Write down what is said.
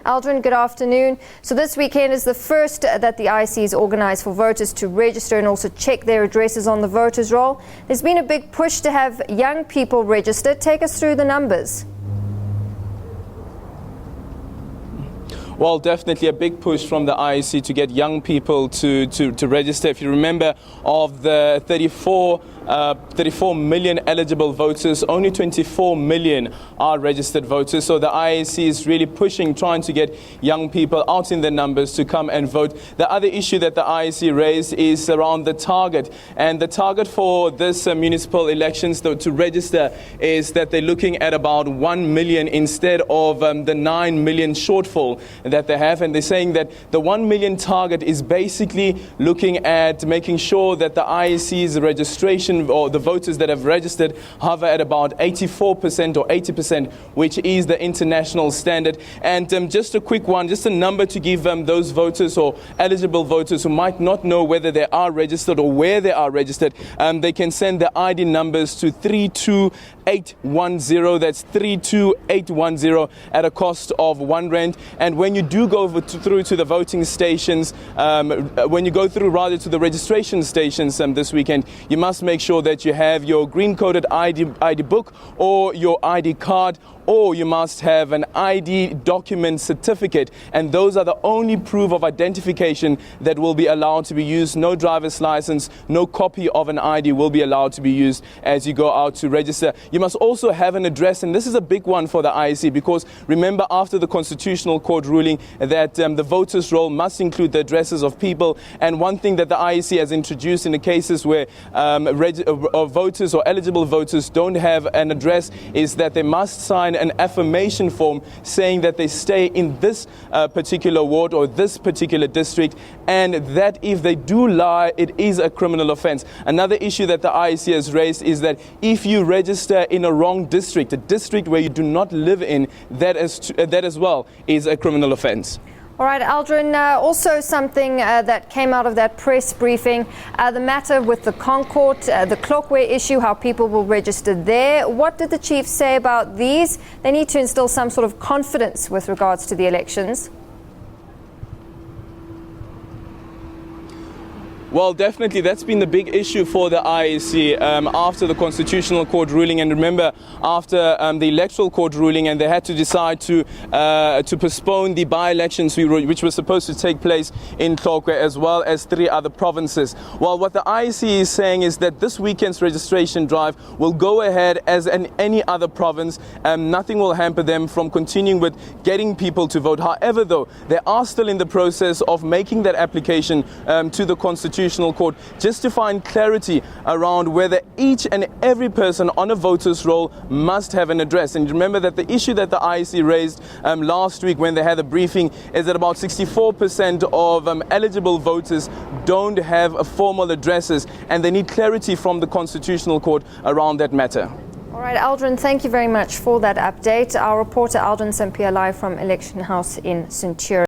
Aldrin, good afternoon. So this weekend is the first that the IEC has organised for voters to register and also check their addresses on the voters' roll. There's been a big push to have young people register. Take us through the numbers. Well, definitely a big push from the IEC to get young people to register. If you remember, of the 34 million eligible voters, only 24 million are registered voters. So the IEC is really pushing, trying to get young people out in their numbers to come and vote. The other issue that the IEC raised is around the target. And the target for this municipal elections to register is that they're looking at about 1 million instead of the 9 million shortfall that they have. And they're saying that the 1 million target is basically looking at making sure that the IEC's registration or the voters that have registered hover at about 84% or 80%, which is the international standard. And just a quick one, just a number to give those voters or eligible voters who might not know whether they are registered or where they are registered, they can send their ID numbers to 32810. That's 32810 at a cost of R1. And when you do go through to the voting stations, when you go through rather to the registration stations this weekend, you must make sure that you have your green coded ID book or your ID card, or you must have an ID document certificate, and those are the only proof of identification that will be allowed to be used. No driver's license, no copy of an ID will be allowed to be used as you go out to register. You must also have an address, and this is a big one for the IEC because remember, after the Constitutional Court ruling that the voters' roll must include the addresses of people, and one thing that the IEC has introduced in the cases where voters or eligible voters don't have an address is that they must sign an affirmation form saying that they stay in this particular ward or this particular district, and that if they do lie, it is a criminal offence. Another issue that the IEC has raised is that if you register in a wrong district, a district where you do not live in, that as well is a criminal offence. All right, Aldrin, also something that came out of that press briefing, the matter with the Concord, the clockware issue, how people will register there. What did the chief say about these? They need to instill some sort of confidence with regards to the elections. Well, definitely, that's been the big issue for the IEC after the Constitutional Court ruling, and remember, after the Electoral Court ruling, and they had to decide to postpone the by-elections which were supposed to take place in Tlokwe as well as 3 other provinces. Well, what the IEC is saying is that this weekend's registration drive will go ahead as in any other province. Nothing will hamper them from continuing with getting people to vote. However, though, they are still in the process of making that application to the Constitutional Court just to find clarity around whether each and every person on a voter's roll must have an address. And remember that the issue that the IEC raised last week when they had a briefing is that about 64% of eligible voters don't have formal addresses, and they need clarity from the Constitutional Court around that matter. All right, Aldrin, thank you very much for that update. Our reporter Aldrin Sampear live from Election House in Centurion.